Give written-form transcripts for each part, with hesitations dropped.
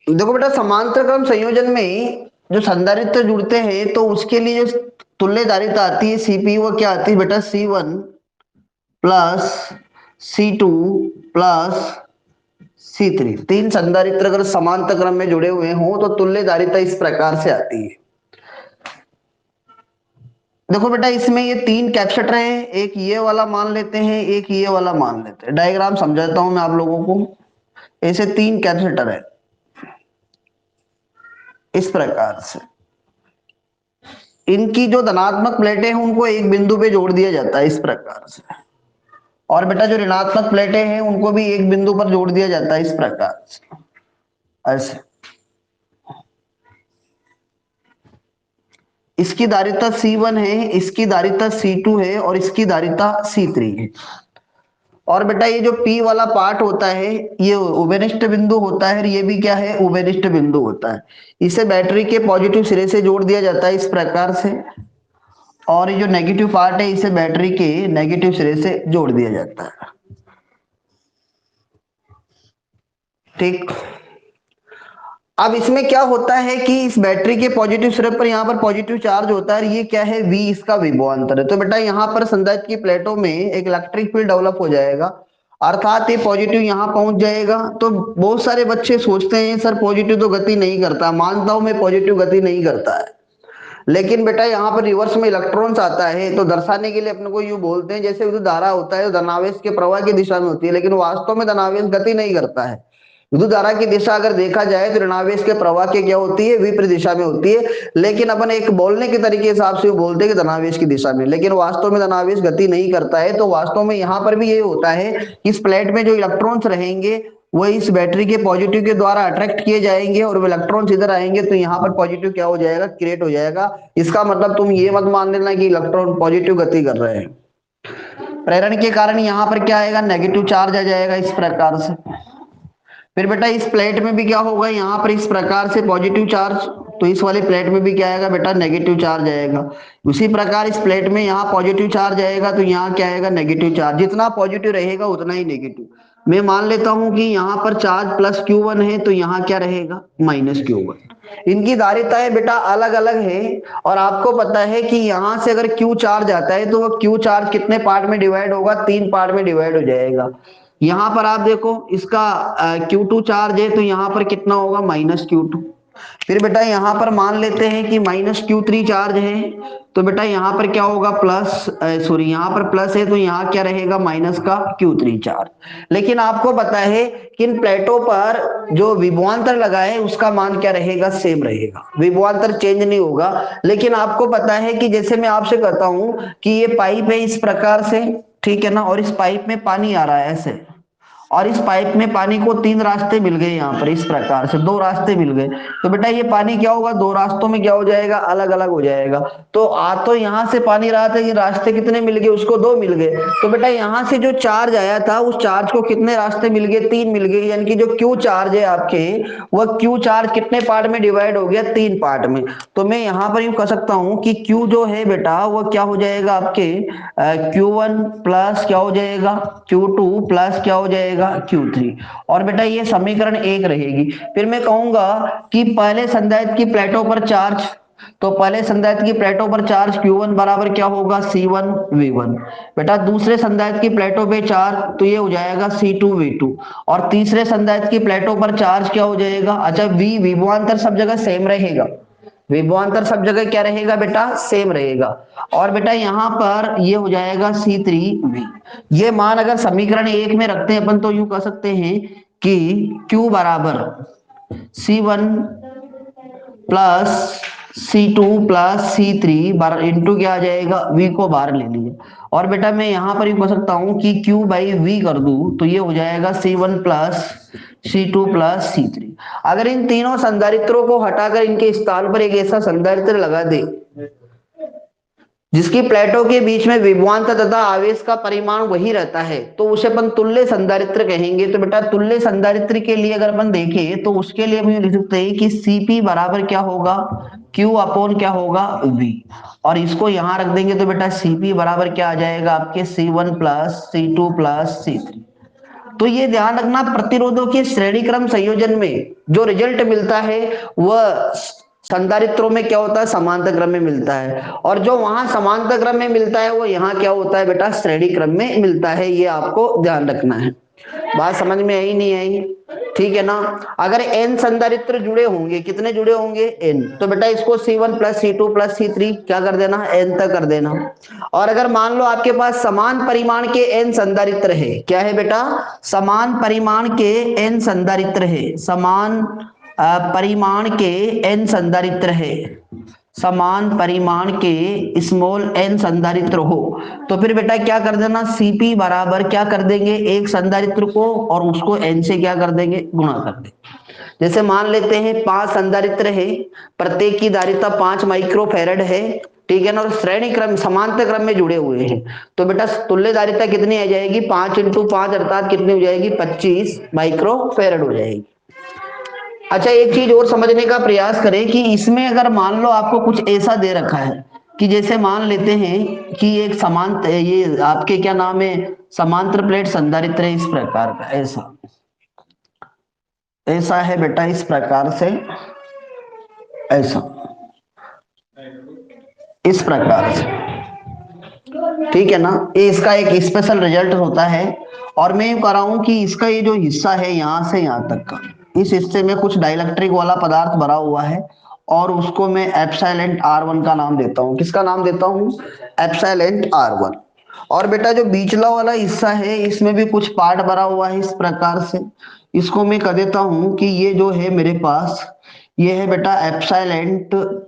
देखो बेटा, समांतर क्रम संयोजन में जो संधारित्र जुड़ते हैं तो उसके लिए जो तुल्य धारिता आती है सीपी, वो क्या आती है बेटा, C1 plus C2 plus C3। तीन संधारित्र अगर समांतर क्रम में जुड़े हुए हों तो तुल्य धारिता इस प्रकार से आती है। देखो बेटा, इसमें ये तीन कैपेसिटर हैं, एक ये वाला मान लेते हैं, एक ये वाला मान लेते हैं। डायग्राम समझाता हूं मैं आप लोगों को। ऐसे तीन कैपेसिटर है इस प्रकार से। इनकी जो धनात्मक प्लेटें हैं उनको एक बिंदु पे जोड़ दिया जाता है इस प्रकार से, और बेटा जो ऋणात्मक प्लेटें हैं उनको भी एक बिंदु पर जोड़ दिया जाता है इस प्रकार से, ऐसे। इसकी धारिता C1 है, इसकी धारिता C2 है और इसकी धारिता C3 है। और बेटा ये जो P वाला पार्ट होता है ये उभयनिष्ठ बिंदु होता है, और ये भी क्या है, उभयनिष्ठ बिंदु होता है। इसे बैटरी के पॉजिटिव सिरे से जोड़ दिया जाता है इस प्रकार से, और ये जो नेगेटिव पार्ट है इसे बैटरी के नेगेटिव सिरे से जोड़ दिया जाता है। ठीक। अब इसमें क्या होता है कि इस बैटरी के पॉजिटिव सिरे पर यहाँ पर पॉजिटिव चार्ज होता है, ये क्या है, V इसका विभवांतर है। तो बेटा यहाँ पर संधारित्र की प्लेटों में एक इलेक्ट्रिक फील्ड डेवलप हो जाएगा, अर्थात ये पॉजिटिव यहाँ पहुंच जाएगा। तो बहुत सारे बच्चे सोचते हैं सर पॉजिटिव तो गति नहीं करता, मानता हूं मैं पॉजिटिव गति नहीं करता है, लेकिन बेटा यहाँ पर रिवर्स में इलेक्ट्रॉन्स आता है, तो दर्शाने के लिए अपने को यूं बोलते हैं जैसे विद्युत धारा होता है धनावेश के प्रवाह की दिशा में होती है, लेकिन वास्तव में धनावेश गति नहीं करता है। विद्युत धारा की दिशा अगर देखा जाए तो ऋणावेश के प्रवाह की क्या होती है, विपरीत दिशा में होती है, लेकिन अपन एक बोलने के तरीके हिसाब से बोलते हैं कि धनावेश की दिशा में, लेकिन वास्तव में धनावेश गति नहीं करता है। तो वास्तव में यहाँ पर भी ये होता है, इस प्लेट में जो इलेक्ट्रॉन्स रहेंगे वो इस बैटरी के पॉजिटिव के द्वारा अट्रैक्ट किए जाएंगे, और वो इलेक्ट्रॉन्स इधर आएंगे तो यहाँ पर पॉजिटिव क्या हो जाएगा, क्रिएट हो जाएगा। इसका मतलब तुम ये मत मान लेना कि इलेक्ट्रॉन पॉजिटिव गति कर रहे हैं, प्रेरण के कारण यहाँ पर क्या आएगा, नेगेटिव चार्ज आ जाएगा इस प्रकार से। फिर बेटा इस प्लेट में भी क्या होगा, यहाँ पर इस प्रकार से पॉजिटिव चार्ज, तो इस वाली प्लेट में भी क्या आएगा बेटा, नेगेटिव चार्ज आएगा। उसी प्रकार इस प्लेट में यहाँ पॉजिटिव चार्ज आएगा तो यहाँ क्या आएगा, नेगेटिव चार्ज। जितना पॉजिटिव रहेगा उतना ही नेगेटिव। मैं मान लेता हूं कि यहाँ पर चार्ज प्लस Q1 है तो यहाँ क्या रहेगा, माइनस Q1। इनकी धारिताएं बेटा अलग अलग है, और आपको पता है कि यहां से अगर Q चार्ज आता है तो वो Q चार्ज कितने पार्ट में डिवाइड होगा, तीन पार्ट में डिवाइड हो जाएगा। यहां पर आप देखो इसका Q2 चार्ज है तो यहां पर कितना होगा, माइनस Q2। फिर बेटा यहां पर मान लेते हैं कि माइनस Q3 चार्ज है, तो बेटा यहां पर क्या होगा, प्लस, सॉरी यहां पर प्लस है तो यहां क्या रहेगा, माइनस का Q3 चार्ज। लेकिन आपको पता है कि इन प्लेटों पर जो विभवांतर लगा है उसका मान क्या रहेगा, सेम रहेगा, विभवांतर चेंज नहीं होगा। लेकिन आपको पता है कि जैसे मैं आपसे कहता हूं कि ये पाइप है इस प्रकार से, ठीक है ना, और इस पाइप में पानी आ रहा है ऐसे, और इस पाइप में पानी को तीन रास्ते मिल गए, यहाँ पर इस प्रकार से दो रास्ते मिल गए, तो बेटा ये पानी क्या होगा, दो रास्तों में क्या हो जाएगा, अलग अलग हो जाएगा। तो आ तो यहाँ से पानी रहा था, ये रास्ते कितने मिल गए, उसको दो मिल गए। तो बेटा यहाँ से जो चार्ज आया था उस चार्ज को कितने रास्ते मिल गए, तीन मिल गए, यानी कि जो क्यू चार्ज है आपके, वह क्यू चार्ज कितने पार्ट में डिवाइड हो गया, तीन पार्ट में। तो मैं यहाँ पर यूं कह सकता हूं कि क्यू जो है बेटा वो क्या हो जाएगा आपके, Q1 प्लस क्या हो जाएगा, Q2 प्लस क्या हो जाएगा, Q3। और बेटा ये समीकरण एक रहेगी। फिर मैं कहूंगा कि पहले संधारित्र की प्लेटों पर चार्ज, तो पहले संधारित्र की प्लेटों पर चार्ज Q1 बराबर क्या होगा, C1V1। बेटा दूसरे संधारित्र की प्लेटों पे चार्ज तो ये हो जाएगा C2V2। और तीसरे संधारित्र की प्लेटों पर चार्ज क्या हो जाएगा, अच्छा V, विभवांतर सब जगह सेम रहेगा, विभवांतर सब जगह क्या रहेगा बेटा, सेम रहेगा। और बेटा यहां पर ये हो जाएगा C3V। ये मान अगर समीकरण एक में रखते हैं अपन तो यूं कह सकते हैं कि Q बराबर C1 plus C2 plus C3 bar into क्या आ जाएगा, V को बाहर ले लीजिए। और बेटा मैं यहां पर यूं कह सकता हूं कि Q बाई V कर दूं तो ये हो जाएगा C1 plus C2 plus C3। अगर इन तीनों संधारित्रों को हटाकर इनके स्थान पर एक ऐसा संधारित्र लगा दे जिसकी प्लेटों के बीच में विभवांतर तथा आवेश का परिमाण वही रहता है, तो उसे अपन तुल्य संधारित्र कहेंगे। तो बेटा तुल्य संधारित्र के लिए अगर अपन देखें तो उसके लिए हम लिख सकते हैं कि Cp बराबर क्या होगा, Q अपॉन क्या होगा, V। और इसको यहां रख देंगे तो बेटा Cp बराबर क्या आ जाएगा आपके, C1 plus C2 plus C3। तो ये ध्यान रखना, प्रतिरोधों के श्रेणी क्रम संयोजन में जो रिजल्ट मिलता है वह संधारित्रों में क्या होता है, समांतर क्रम में मिलता है, और जो वहां समांतर क्रम में मिलता है वो यहाँ क्या होता है बेटा, श्रेणी क्रम में मिलता है। ये आपको ध्यान रखना है। बात समझ में आई नहीं आई? ठीक है ना। अगर n संधारित्र जुड़े होंगे, कितने जुड़े होंगे, n, तो बेटा इसको C1 plus C2 plus C3 क्या कर देना, n तक कर देना। और अगर मान लो आपके पास समान परिमाण के n संधारित्र है, क्या है बेटा, समान परिमाण के n संधारित्र है, समान परिमाण के n संधारित्र है, समान परिमाण के स्मॉल n संधारित्र हो, तो फिर बेटा क्या कर देना, Cp बराबर क्या कर देंगे, एक संधारित्र को और उसको n से क्या कर देंगे, गुणा कर देंगे। जैसे मान लेते हैं 5 संधारित्र है, प्रत्येक की धारिता 5 माइक्रोफैरड है, ठीक है ना, और श्रेणी क्रम समांतर क्रम में जुड़े हुए हैं, तो बेटा तुल्य धारिता कितनी आ जाएगी, 5 इंटू 5 अर्थात कितनी हो जाएगी, 25 माइक्रोफैरड हो जाएगी। अच्छा, एक चीज और समझने का प्रयास करें कि इसमें अगर मान लो आपको कुछ ऐसा दे रखा है कि जैसे मान लेते हैं कि एक समांतर, ये आपके क्या नाम है, समांतर प्लेट संधारित्र है इस प्रकार का, ऐसा ऐसा है बेटा, इस प्रकार से, ऐसा, इस प्रकार से, ठीक है ना, ये इसका एक स्पेशल रिजल्ट होता है। और मैं यूं कर रहा हूं कि इसका ये जो हिस्सा है यहां से यहां तक का, इस हिस्से में कुछ डाइलेक्ट्रिक वाला पदार्थ भरा हुआ है और उसको मैं एप्सिलॉन R1 का नाम देता हूं। किसका नाम देता हूं, एप्सिलॉन R1। और बेटा जो बीचला वाला हिस्सा है इसमें भी कुछ पार्ट भरा हुआ है इस प्रकार से, इसको मैं कह देता हूं कि ये जो है मेरे पास, ये है बेटा एप्सिलॉन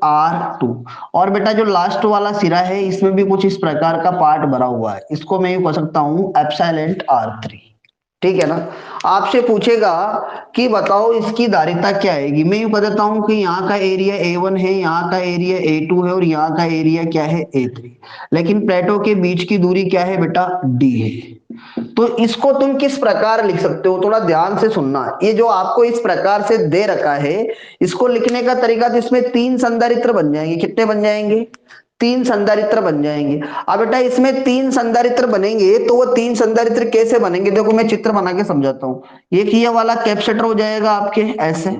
R2। और बेटा जो लास्ट वाला सिरा है इसमें भी कुछ इस प्रकार का पार्ट भरा हुआ है, इसको मैं यूं कह सकता हूं एप्सिलॉन R3। ठीक है ना। आपसे पूछेगा कि बताओ इसकी धारिता क्या आएगी, मैं यूं कह देता हूं कि यहाँ का एरिया A1 है, यहाँ का एरिया A2 है और यहाँ का एरिया क्या है, A3, लेकिन प्लेटों के बीच की दूरी क्या है बेटा, D है। तो इसको तुम किस प्रकार लिख सकते हो, थोड़ा ध्यान से सुनना, ये जो आपको इस प्रकार से दे रखा है इसको लिखने का तरीका, तो इसमें 3 संधारित्र बन जाएंगे, कितने बन जाएंगे, 3 संधारित्र बन जाएंगे। अब बेटा इसमें 3 संधारित्र बनेंगे तो वो 3 संधारित्र कैसे बनेंगे, देखो मैं चित्र बना के समझाता हूँ। एक ये वाला कैपेसिटर हो जाएगा आपके ऐसे,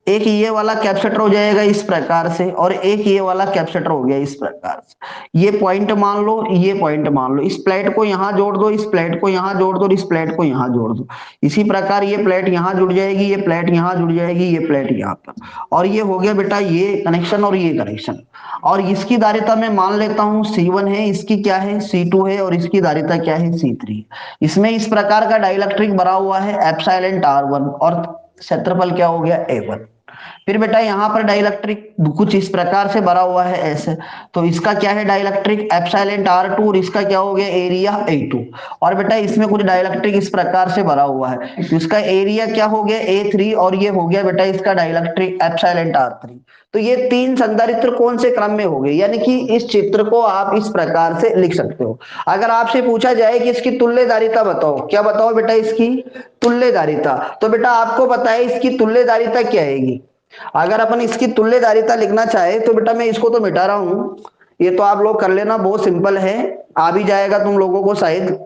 एक ये वाला कैपेसिटर हो जाएगा इस प्रकार से, और एक ये वाला कैपेसिटर हो गया इस प्रकार से। ये पॉइंट मान लो, ये पॉइंट मान लो, इस प्लेट को यहां जोड़ दो, इस प्लेट को यहां जोड़ दो और इस प्लेट को यहां जोड़ दो। इसी प्रकार ये प्लेट यहां जुड़ जाएगी, ये प्लेट यहां जुड़ जाएगी, ये प्लेट यहां पर, और ये हो गया बेटा ये कनेक्शन और ये कनेक्शन। और इसकी धारिता मैं मान लेता हूं C1 है, इसकी क्या है, C2 है, और इसकी धारिता क्या है, C3। इसमें इस प्रकार का डाइलेक्ट्रिक भरा हुआ है एप्सिलॉन R1 और क्षेत्रफल क्या हो गया, A1। फिर बेटा यहाँ पर डाइलेक्ट्रिक कुछ इस प्रकार से भरा हुआ है ऐसे, तो इसका क्या है डाइलेक्ट्रिक एप्सिलॉन R2 और इसका क्या हो गया एरिया A2। और बेटा इसमें कुछ डाइलेक्ट्रिक इस प्रकार से भरा हुआ है, तो इसका एरिया क्या हो गया A3 और ये हो गया बेटा इसका डाइलेक्ट्रिक एप्सिलॉन R3। तो ये 3 संधारित्र कौन से क्रम में हो गए, यानी कि इस चित्र को आप इस प्रकार से लिख सकते हो। अगर आपसे पूछा जाए कि इसकी तुल्य धारिता बताओ, क्या बताओ बेटा, इसकी तुल्य धारिता, तो बेटा आपको पता है इसकी तुल्य धारिता क्या आएगी। अगर अपन इसकी तुल्य धारिता लिखना चाहे तो बेटा मैं इसको तो मिटा रहा हूं, ये तो आप लोग कर लेना, बहुत सिंपल है, आ भी जाएगा तुम लोगों को, शायद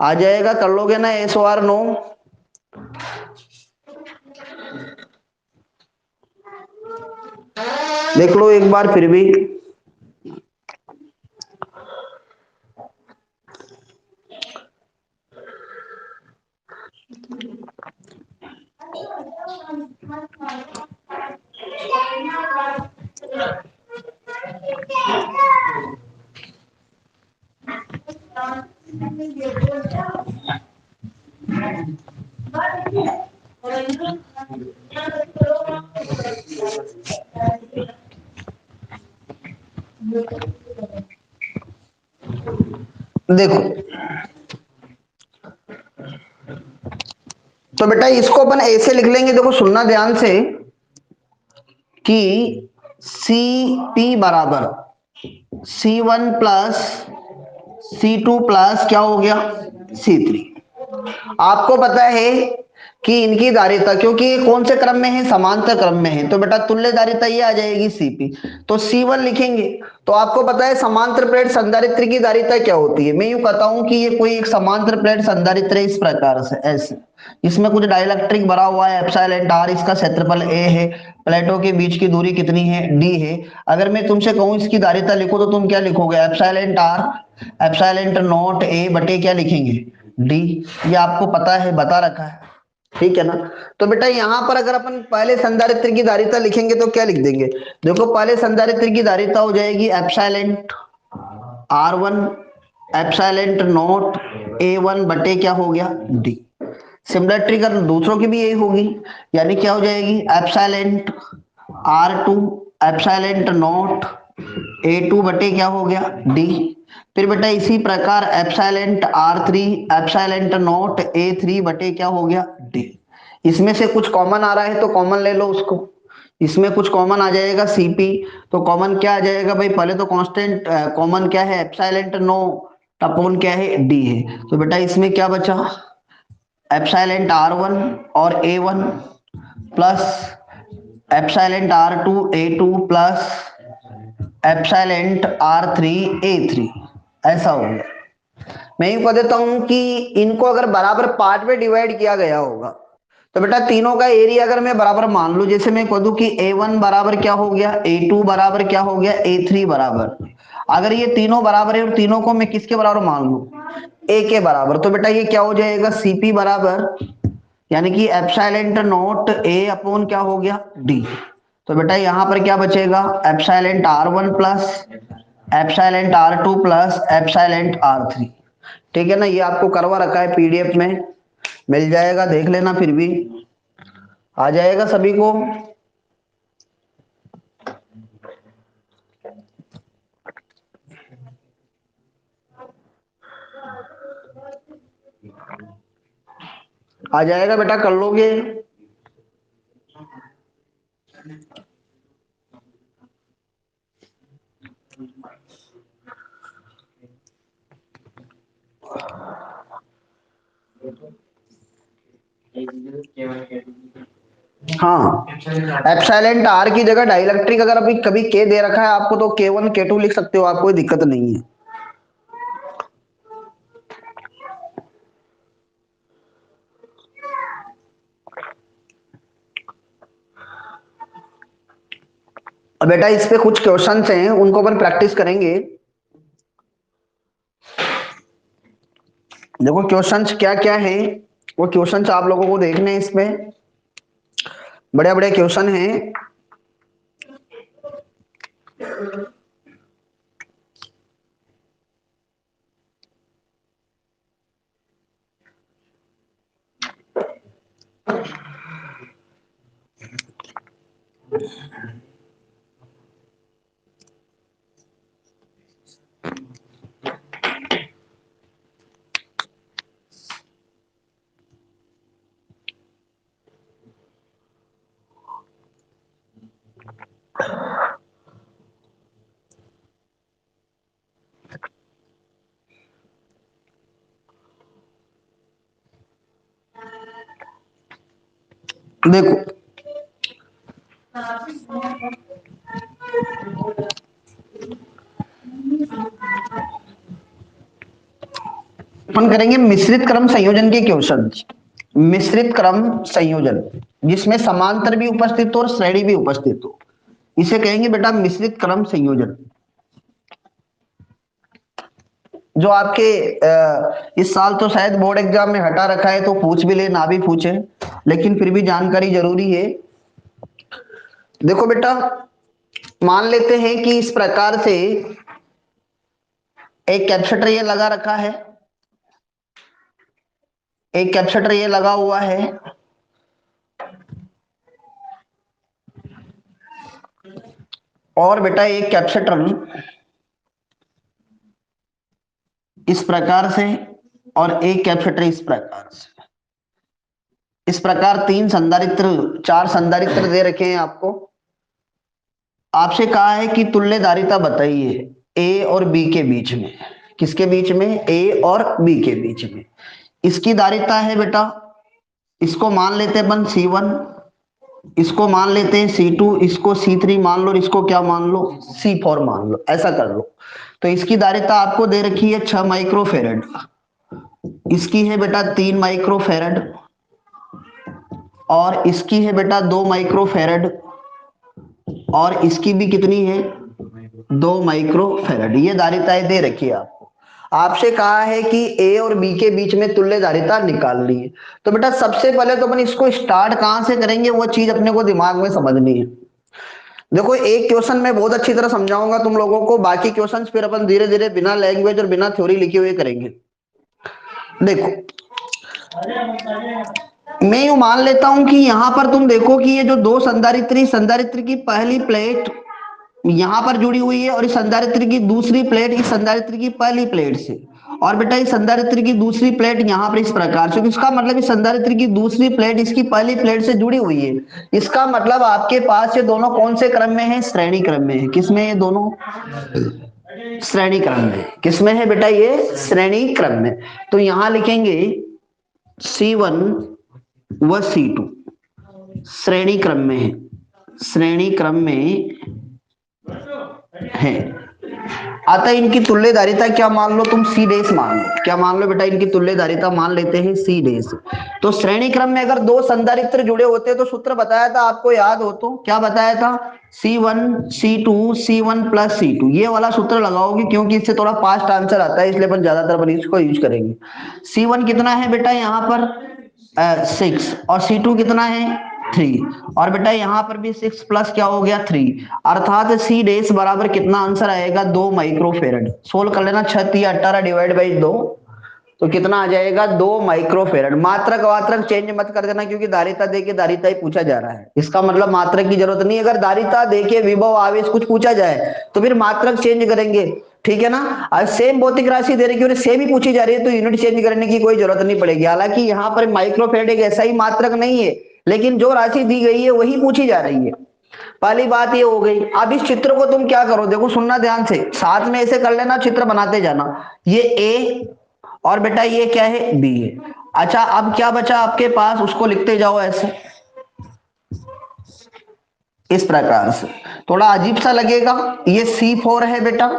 आ जाएगा, कर लोगे ना SOR नो। देख लो एक बार फिर भी। देखो तो बेटा इसको अपन ऐसे लिख लेंगे, देखो सुनना ध्यान से, कि Cp बराबर C1 प्लस C2 प्लस क्या हो गया, C3। आपको पता है कि इनकी धारिता, क्योंकि ये कौन से क्रम में है, समांतर क्रम में है, तो बेटा तुल्य धारिता ये आ जाएगी Cp। तो C1 लिखेंगे तो आपको पता है समांतर प्लेट संधारित्र की धारिता क्या होती है। मैं यूं कहता हूं कि ये कोई एक समांतर प्लेट संधारित्र है इस प्रकार से ऐसे, इसमें कुछ डाइलेक्ट्रिक भरा हुआ है एप्सिलॉन आर, इसका क्षेत्रफल ए है, प्लेटों के बीच की दूरी कितनी है डी है। अगर मैं तुमसे कहूं इसकी धारिता लिखो तो तुम क्या लिखोगे, epsilon R epsilon not a बटे क्या लिखेंगे डी। ये आपको पता है, बता रखा है, ठीक है ना। तो बेटा यहां पर अगर अपन पहले संधारित्र की धारिता लिखेंगे तो क्या लिख देंगे, देखो पहले संधारित्र की धारिता हो जाएगी epsilon R1 epsilon not A1 बटे क्या हो गया डी। सिमिलरिटी कर दूसरों की भी यही होगी, यानी क्या हो जाएगी epsilon R2 epsilon not A2 बटे क्या हो गया डी। फिर बेटा इसी प्रकार epsilon R3 epsilon not A3 बटे क्या हो गया डी। इसमें से कुछ कॉमन आ रहा है तो कॉमन ले लो उसको, इसमें कुछ कॉमन आ जाएगा सीपी, तो कॉमन क्या आ जाएगा भाई, पहले तो कांस्टेंट कॉमन क्या है एप्सिलॉन नो अपॉन क्या है डी है। तो बेटा इसमें क्या बचा एप्सिलॉन R1 और A1 plus epsilon R2 A2 plus epsilon R3 A3, ऐसा हो गया। मैं यूं कह देता हूं कि इनको अगर बराबर पार्ट में डिवाइड किया गया होगा तो बेटा तीनों का एरिया अगर मैं बराबर मान लूं, जैसे मैं कह दूं कि A1 बराबर क्या हो गया A2 बराबर क्या हो गया A3 बराबर, अगर ये तीनों बराबर है और तीनों को मैं किसके बराबर मान लूं A के बराबर, तो बेटा ये क्या हो जाएगा CP बराबर, यानी कि एप्सिलॉन नॉट A अपॉन क्या हो गया D। तो बेटा यहां पर क्या बचेगा epsilon R1 plus epsilon R2 plus epsilon R3, ठीक है ना। ये आपको करवा रखा है पीडीएफ में, मिल जाएगा देख लेना, फिर भी आ जाएगा सभी को। आ जाएगा बेटा, कर लोगे। हाँ एप्सिलॉन आर की जगह डाइलेक्ट्रिक अगर अभी कभी के दे रखा है आपको तो K1 K2 लिख सकते हो, आपको कोई दिक्कत नहीं है। अब बेटा इस पे कुछ क्वेश्चंस हैं उनको अपन प्रैक्टिस करेंगे। देखो क्वेश्चंस क्या क्या है, वो क्वेश्चंस आप लोगों को देखने हैं, इसमें बड़े बड़े क्वेश्चन हैं। देखो अपन करेंगे मिश्रित क्रम संयोजन के क्वेश्चन। मिश्रित क्रम संयोजन जिसमें समांतर भी उपस्थित हो और श्रेणी भी उपस्थित हो, इसे कहेंगे बेटा मिश्रित क्रम संयोजन। जो आपके इस साल तो शायद बोर्ड एग्जाम में हटा रखा है, तो पूछ भी ले ना भी पूछे, लेकिन फिर भी जानकारी जरूरी है। देखो बेटा मान लेते हैं कि इस प्रकार से एक कैपेसिटर ये लगा रखा है, एक कैपेसिटर ये लगा हुआ है, और बेटा एक कैपेसिटर इस प्रकार से और एक कैपेसिटर इस प्रकार से। इस प्रकार तीन संधारित्र, चार संधारित्र दे रखे हैं आपको। आपसे कहा है कि तुल्य धारिता बताइए ए और बी के बीच में। किसके बीच में, ए और बी के बीच में। इसकी धारिता है बेटा, इसको मान लेते हैं अपन C1 इसको मान लेते हैं C2, इसको C3 मान लो, इसको क्या मान लो, C4 मान लो, ऐसा कर लो। तो इसकी धारिता आपको दे रखी है 6 माइक्रोफेरेड, इसकी है बेटा 3 माइक्रोफेरेड, और इसकी है बेटा 2 माइक्रोफेरेड, और इसकी भी कितनी है, 2 माइक्रोफेरेड। ये धारिताएं दे रखी है आपको। आपसे कहा है कि ए और बी के बीच में तुल्य धारिता निकाल ली है। तो बेटा सबसे पहले तो अपन इसको स्टार्ट कहां से करेंगे, वो चीज अपने को दिमाग में समझनी है। देखो एक क्वेश्चन मैं बहुत अच्छी तरह समझाऊंगा तुम लोगों को, बाकी क्वेश्चंस फिर अपन धीरे धीरे बिना लैंग्वेज और बिना थ्योरी लिखे हुए करेंगे। देखो मैं यूं मान लेता हूं कि यहां पर तुम देखो कि ये जो दो संधारित्री, संधारित्र की पहली प्लेट यहां पर जुड़ी हुई है, और इस संधारित्र की दूसरी प्लेट इस संधारित्र की पहली प्लेट से, और बेटा इस संधारित्र की दूसरी प्लेट यहां पर इस प्रकार से। इसका मतलब इस संधारित्र की दूसरी प्लेट इसकी पहली प्लेट से जुड़ी हुई है। इसका मतलब आपके पास ये दोनों कौन से क्रम में है, श्रेणी क्रम में है। किसमें ये दोनों, श्रेणी क्रम में। किसमें है बेटा, ये श्रेणी क्रम में। तो यहां लिखेंगे C1 व C2 श्रेणी क्रम में है, श्रेणी क्रम में है। अतः इनकी तुल्य धारिता क्या मान लो तुम, सी डेस मान लो। क्या मान लो बेटा, इनकी तुल्य धारिता मान लेते हैं सी डेस। तो श्रेणी क्रम में अगर दो संधारित्र जुड़े होते तो सूत्र बताया था आपको, याद हो तो क्या बताया था, C1 C2 C1 plus C2, ये वाला सूत्र लगाओगे क्योंकि इससे थोड़ा फास्ट आंसर आता है, इसलिए अपन ज्यादातर अपन इसको यूज करेंगे। C1 कितना है बेटा यहाँ पर 6, और C2 कितना है 3, और बेटा यहाँ पर भी 6 प्लस क्या हो गया 3, अर्थात सी डेस बराबर कितना आंसर आएगा 2 माइक्रोफेरेड। सोल्व कर लेना, 6 3 18 डिवाइड बाई 2, तो कितना आ जाएगा 2 माइक्रोफेरेड। मात्रक वात्रक चेंज मत कर देना, क्योंकि धारिता देके धारिता ही पूछा जा रहा है, इसका मतलब मात्रक की जरूरत नहीं। अगर धारिता देके विभव आवेश कुछ पूछा जाए तो फिर मात्रक चेंज करेंगे, ठीक है ना। और सेम भौतिक राशि दे रखी है और सेम ही पूछी जा रही है तो यूनिट चेंज करने की कोई जरूरत नहीं पड़ेगी। हालांकि यहाँ पर माइक्रोफेरेड एक ऐसा ही मात्रक नहीं है, लेकिन जो राशि दी गई है वही पूछी जा रही है। पहली बात ये हो गई। अब इस चित्र को तुम क्या करो, देखो सुनना ध्यान से, साथ में ऐसे कर लेना, चित्र बनाते जाना। ये ए और बेटा ये क्या है, बी है। अच्छा अब क्या बचा आपके पास, उसको लिखते जाओ ऐसे, इस प्रकार से। थोड़ा अजीब सा लगेगा, ये C4 है बेटा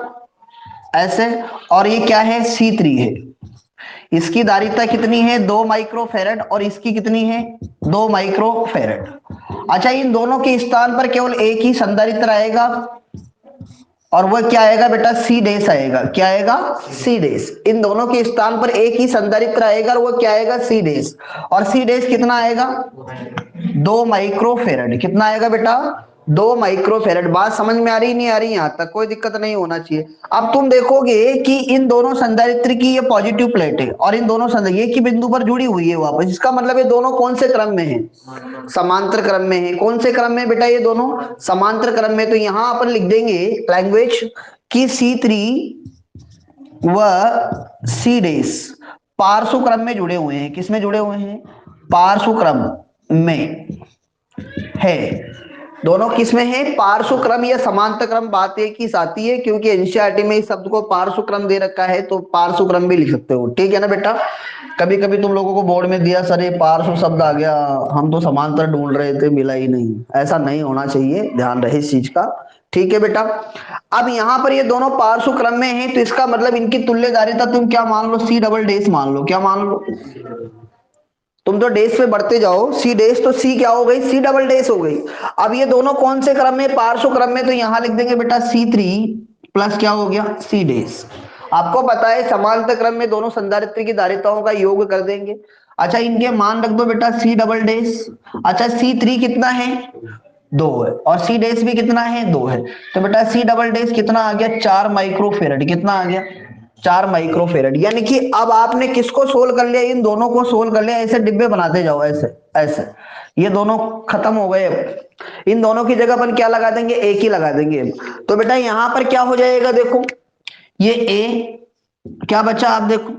ऐसे, और ये क्या है C3 है। इसकी धारिता कितनी है 2 माइक्रोफेरेड, और इसकी कितनी है 2 माइक्रोफेरेड। अच्छा इन दोनों के स्थान पर केवल एक ही संधारित्र आएगा, और वह क्या आएगा बेटा, सी डेस आएगा। क्या आएगा, सी डेस। इन दोनों के स्थान पर एक ही संधारित्र आएगा और वह क्या आएगा, सी डेस। और सी डेस कितना आएगा 2 माइक्रोफेरेड। कितना आएगा बेटा, 2 माइक्रोफेरेड। बात समझ में आ रही नहीं आ रही, यहां तक कोई दिक्कत नहीं होना चाहिए। अब तुम देखोगे कि इन दोनों संधारित्र की ये पॉजिटिव प्लेट है और इन दोनों ये की बिंदु पर जुड़ी हुई है वापस, इसका मतलब ये दोनों कौन से क्रम में है, समांतर क्रम में है। कौन से क्रम में बेटा, ये दोनों समांतर क्रम में। तो यहां अपन लिख देंगे लैंग्वेज की C3 व सी डेस पार्श्व क्रम में जुड़े हुए हैं। किसमें जुड़े हुए हैं, पार्श्व क्रम में है। दोनों किसमें है, पार्श्व क्रम या समांतर क्रम, बात एक ही आती है, क्योंकि एनसीईआरटी में इस शब्द को पार्श्व क्रम दे रखा है तो पार्श्व क्रम भी लिख सकते हो, ठीक है ना बेटा। कभी कभी तुम लोगों को बोर्ड में दिया सर ये पार्श्व शब्द आ गया, हम तो समांतर ढूंढ रहे थे मिला ही नहीं, ऐसा नहीं होना चाहिए, ध्यान रहे इस चीज का, ठीक है बेटा। अब यहां पर ये दोनों पार्श्व क्रम में है तो इसका मतलब इनकी तुल्य धारिता तुम क्या मान लो, सी डबल डेस मान लो। क्या मान लो, तुम तो डेस पे बढ़ते जाओ, सी डेस तो सी क्या हो गई, सी डबल डेस हो गई। अब ये दोनों कौन से क्रम में, पार्श्व क्रम में, तो यहां लिख देंगे बेटा C3 प्लस क्या हो गया, सी डेस। आपको पता है समांतर क्रम में दोनों संधारित्र की धारिताओं का योग कर देंगे। अच्छा इनके मान रख दो बेटा सी डबल डेस। अच्छा C3 कितना है 2 है, और सी डेस भी कितना है 2 है, तो बेटा सी डबल डेस कितना आ गया 4 माइक्रोफेरेड। कितना आ गया 4 माइक्रोफेरेड। यानी कि अब आपने किसको सोल्व कर लिया, इन दोनों को सोल्व कर लिया। ऐसे डिब्बे बनाते जाओ ऐसे ऐसे, ये दोनों खत्म हो गए। इन दोनों की जगह अपन क्या लगा देंगे, एक ही लगा देंगे। तो बेटा यहां पर क्या हो जाएगा, देखो ये ए क्या बचा, आप देखो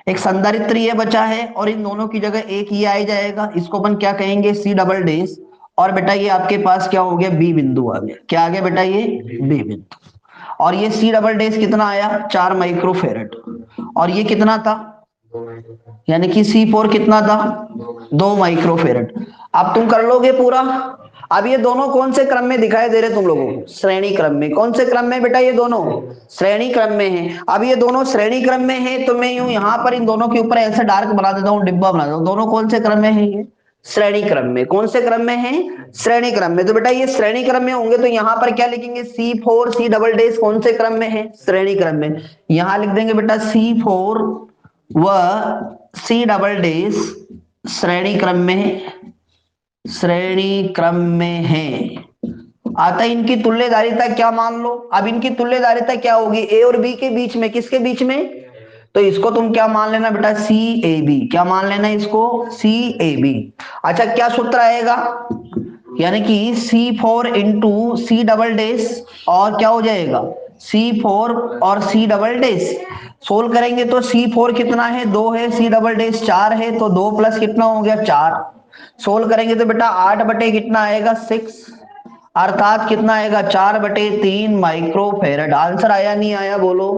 एक संधारित्र ये बचा है और इन दोनों की जगह एक ये आ जाएगा, इसको अपन क्या कहेंगे सी डबल डेस। और बेटा ये आपके पास क्या हो गया, बी बिंदु आ गया। क्या आ गया बेटा, ये बी बिंदु। और ये सी डबल डेस कितना आया 4 माइक्रोफेरेड, और ये कितना था यानी कि C4 कितना था, 2 माइक्रोफेरेड। अब तुम कर लोगे पूरा। अब ये दोनों कौन से क्रम में दिखाई दे रहे तुम लोगों को, श्रेणी क्रम में। कौन से क्रम में बेटा, ये दोनों श्रेणी क्रम में हैं। अब ये दोनों श्रेणी क्रम में हैं तो मैं यूं यहां पर इन दोनों के ऊपर ऐसे डार्क बना देता हूं, डिब्बा बना देता हूं। दोनों कौन से क्रम में है, ये श्रेणी क्रम में। कौन से क्रम में है, श्रेणी क्रम में। तो बेटा ये श्रेणी क्रम में होंगे तो यहां पर क्या लिखेंगे, C4 C डबल डैश कौन से क्रम में है, श्रेणी क्रम में। यहां लिख देंगे बेटा C4 व C डबल डैश श्रेणी क्रम में है, श्रेणी क्रम में है। आता इनकी तुल्यधारिता क्या मान लो। अब इनकी तुल्यधारिता क्या होगी, ए और बी के बीच में। किसके बीच में, तो इसको तुम क्या मान लेना बेटा, सी ए बी। क्या मान लेना इसको, सी ए बी। अच्छा क्या सूत्र आएगा, यानी कि C4 into C double dash और क्या हो जाएगा, C4 और C डबल डैश। सोल्व करेंगे तो C4 कितना है, 2 है, C डबल डैश 4 है, तो 2 प्लस कितना हो गया, 4। सोल्व करेंगे तो बेटा 8 बटे कितना आएगा, 6, अर्थात कितना आएगा, 4/3 माइक्रोफेरेड। आंसर आया नहीं आया बोलो,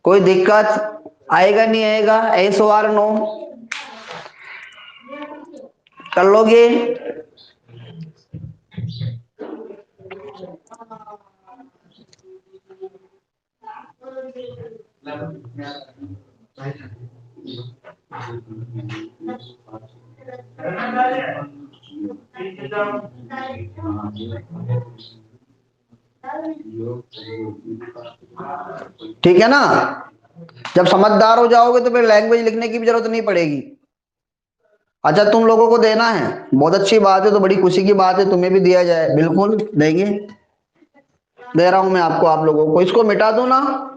कोई दिक्कत आएगा नहीं आएगा, एस ओ आर नो, कर लोगे। ठीक है ना। जब समझदार हो जाओगे तो फिर लैंग्वेज लिखने की भी जरूरत नहीं पड़ेगी। अच्छा तुम लोगों को देना है, बहुत अच्छी बात है, तो बड़ी खुशी की बात है, तुम्हें भी दिया जाए, बिल्कुल देंगे। दे रहा हूं मैं आपको, आप लोगों को। इसको मिटा दूं ना,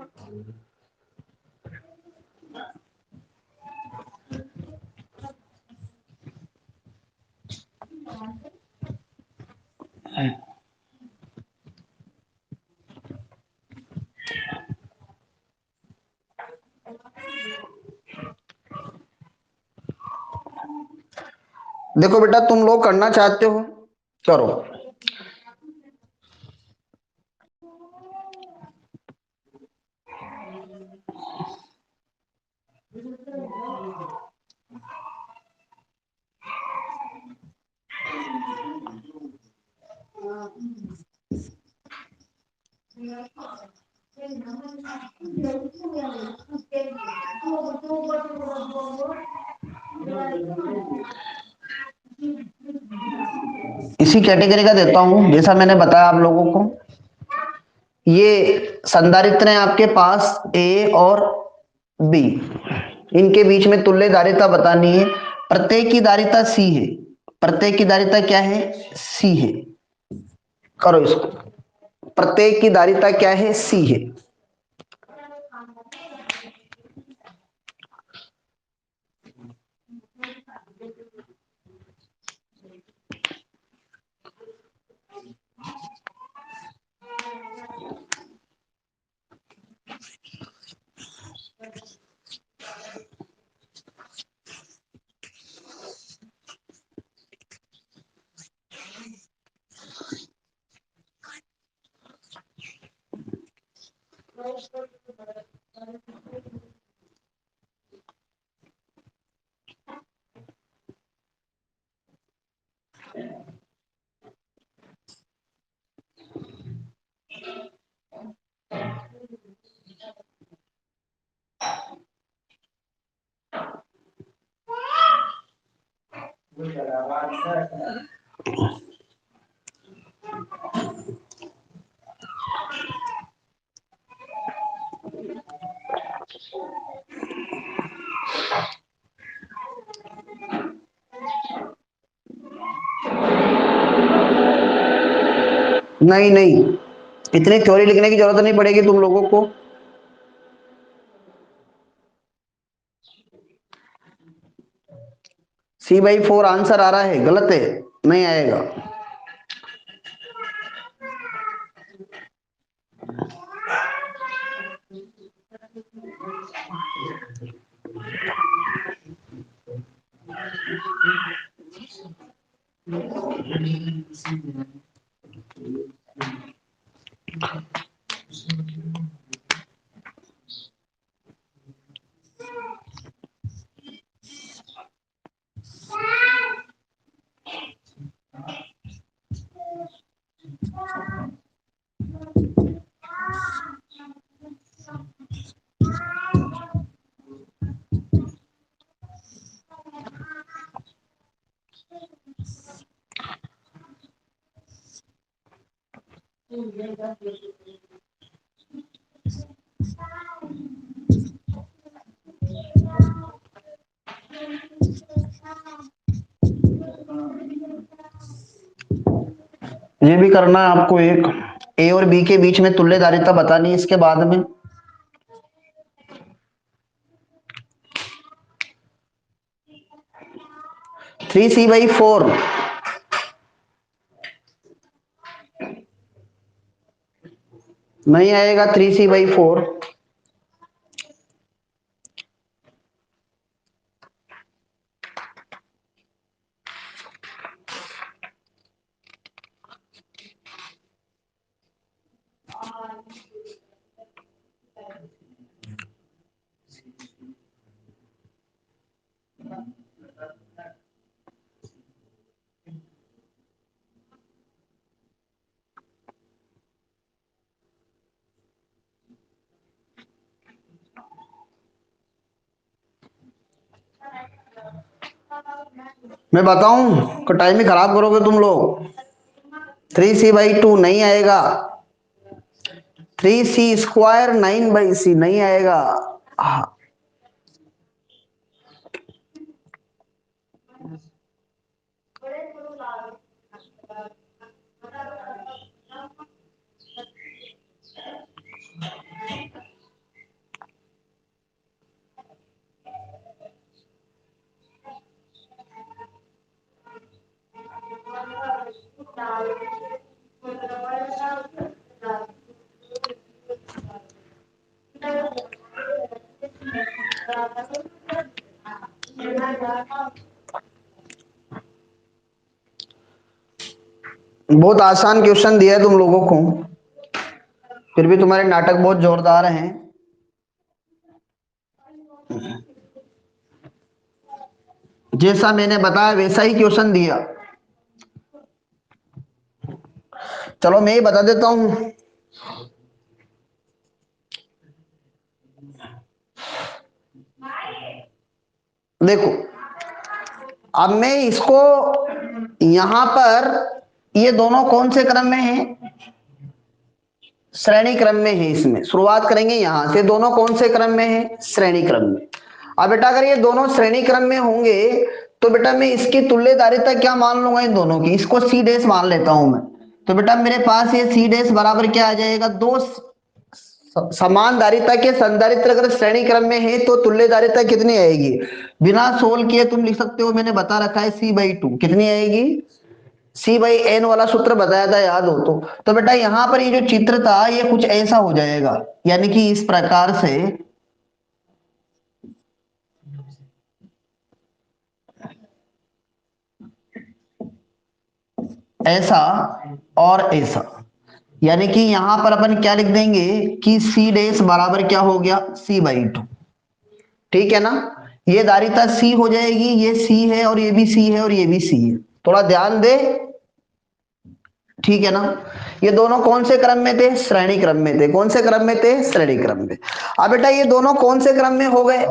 देखो बेटा तुम लोग करना चाहते हो, करो। इसी कैटेगरी का देता हूं जैसा मैंने बताया आप लोगों को। ये संधारित्र है आपके पास ए और बी, इनके बीच में तुल्य धारिता बतानी है। प्रत्येक की धारिता सी है, प्रत्येक की धारिता क्या है, सी है। करो इसको, प्रत्येक की धारिता क्या है, सी है। नहीं नहीं, इतनी थ्योरी लिखने की जरूरत नहीं पड़ेगी तुम लोगों को। C/4 आंसर आ रहा है, गलत है, नहीं आएगा। ये भी करना है आपको, एक ए और बी के बीच में तुल्यधारिता बतानी है इसके बाद में। 3c/4 नहीं आएगा, 3c/4। मैं बताऊं तो टाइम ही खराब करोगे तुम लोग। 3c/2 नहीं आएगा। 3c² 9/c नहीं आएगा। हाँ, बहुत आसान क्वेश्चन दिया है तुम लोगों को, फिर भी तुम्हारे नाटक बहुत जोरदार हैं। जैसा मैंने बताया वैसा ही क्वेश्चन दिया। चलो मैं ही बता देता हूं। देखो, अब मैं इसको यहां पर, ये दोनों कौन से क्रम में हैं? श्रेणी क्रम में है। इसमें शुरुआत करेंगे यहां से, दोनों कौन से क्रम में है? श्रेणी क्रम में। अब बेटा अगर ये दोनों श्रेणी क्रम में होंगे तो बेटा मैं इसकी तुल्यधारिता क्या मान लूंगा? इन दोनों की, इसको सी डैश मान लेता हूं मैं। तो बेटा मेरे पास ये सी डैश बराबर क्या आ जाएगा? दो समान धारिता के संधारित्र अगर श्रेणी क्रम में है तो तुल्यधारिता कितनी आएगी? बिना सोल्व किए तुम लिख सकते हो, मैंने बता रखा है c/2 कितनी आएगी? c/n वाला सूत्र बताया था, याद हो तो बेटा यहां पर ये जो चित्र था ये कुछ ऐसा हो जाएगा, यानी कि इस प्रकार से ऐसा और ऐसा, यानी कि यहां पर अपन क्या लिख देंगे कि c डैश बराबर क्या हो गया? c/2। ठीक है ना? ये धारिता c हो जाएगी, ये c है और ये भी c है और ये भी c है। थोड़ा ध्यान दे। ठीक है ना? ये दोनों कौन से क्रम में थे? श्रेणी क्रम में थे। कौन से क्रम में थे? श्रेणी क्रम में। अब बेटा ये दोनों कौन से क्रम में हो गए?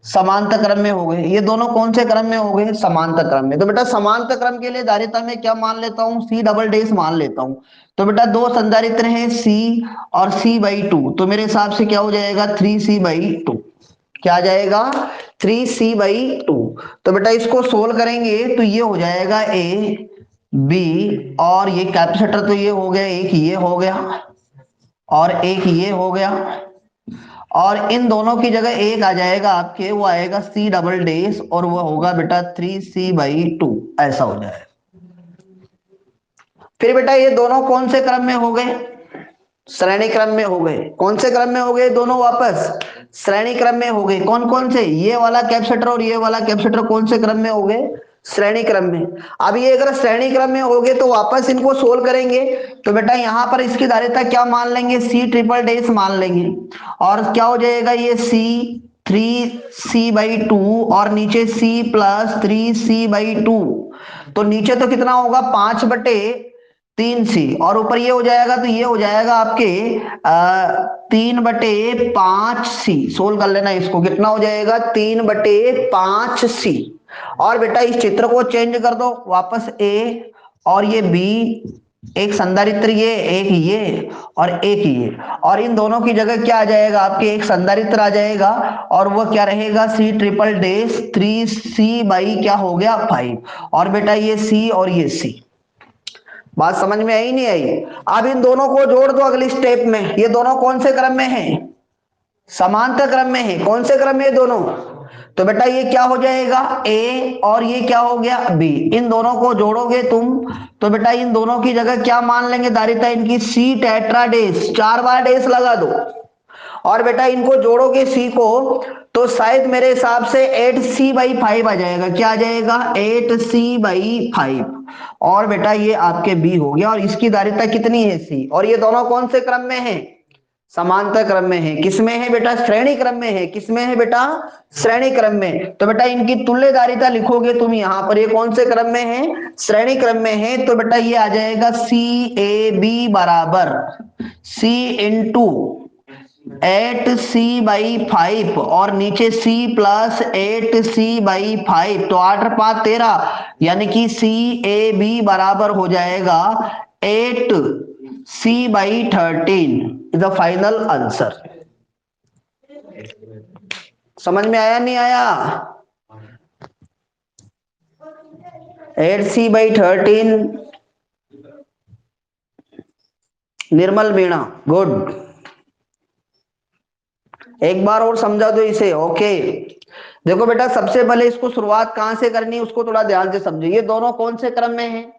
समांतर क्रम में हो गए। ये दोनों कौन से क्रम में हो गए? समांतर क्रम में। तो बेटा समांतर क्रम के लिए धारिता में क्या मान लेता हूं? c डबल डैश मान लेता हूं। तो बेटा दो संधारित्र हैं c और c/2, तो मेरे हिसाब से क्या हो जाएगा? 3c/2। क्या आ जाएगा? 3c/2। तो बेटा इसको सोल्व करेंगे तो ये हो जाएगा ए बी, और ये कैपेसिटर तो ये हो गया, एक ये हो गया और एक ये हो गया, और इन दोनों की जगह एक आ जाएगा आपके, वो आएगा c डबल डैश और वो होगा बेटा 3c/2। ऐसा हो जाएगा। फिर बेटा ये दोनों कौन से क्रम में हो गए? श्रेणी क्रम में हो गए। कौन से क्रम में हो गए दोनों? वापस श्रेणी क्रम में हो गए। कौन कौन से? ये वाला कैपेसिटर और ये वाला कैपेसिटर कौन से क्रम में हो गए? श्रेणी क्रम में। अब ये अगर श्रेणी क्रम में हो गए तो वापस इनको सोल्व करेंगे तो बेटा यहां पर इसकी धारिता क्या मान लेंगे? c ट्रिपल डैश मान लेंगे, और क्या हो जाएगा? ये c 3c/2 और नीचे c प्लस 3c/2। तो नीचे तो कितना होगा? 5/3c, और ऊपर ये हो जाएगा तो ये हो जाएगा आपके 3/5c। सोल्व कर लेना इसको, कितना हो जाएगा? 3/5c। और बेटा इस चित्र को चेंज कर दो, वापस ए और ये बी एक संधारित्र ये और एक ये, और इन दोनों की जगह क्या आ जाएगा आपके, एक संधारित्र आ जाएगा और वो क्या रहेगा C triple dash 3C by क्या हो गया 5, और बेटा ये C और ये C। बात समझ में आई नहीं आई? अब इन दोनों को जोड़ दो अगली स्टेप में। ये दोनों कौन से क्रम में है? समांतर क्रम में है। कौन से क्रम में है दोनों? तो बेटा ये क्या हो जाएगा A और ये क्या हो गया B। इन दोनों को जोड़ोगे तुम तो बेटा इन दोनों की जगह क्या मान लेंगे धारिता इनकी, C टेट्रा डैश, 4 बार डैश लगा दो, और बेटा इनको जोड़ोगे C को तो शायद मेरे हिसाब से 8C बाई 5 आ जाएगा। क्या आ जाएगा? 8C by 5। और बेटा ये आपके B हो गया, और इसकी धारिता कितनी है C, और ये दोनों कौन से क्रम में है? समांतर क्रम में है। किसमें है बेटा? श्रेणी क्रम में है। किसमें है बेटा? श्रेणी क्रम में। तो बेटा इनकी तुल्य धारिता लिखोगे तुम यहां पर, ये कौन से क्रम में है? श्रेणी क्रम में है। तो बेटा ये आ जाएगा CAB बराबर C इंटू 8C बाई 5 और नीचे C प्लस 8C बाई 5, तो 8 और 5 13, यानी कि CAB बराबर हो जाएगा 8C by 13 is the final answer. समझ में आया नहीं आया? 8C by 13। Nirmal Meena, good. एक बार और समझा दो इसे। ओके, देखो बेटा सबसे पहले इसको शुरुआत कहां से करनी है उसको थोड़ा ध्यान से समझो। ये दोनों कौन से क्रम में है?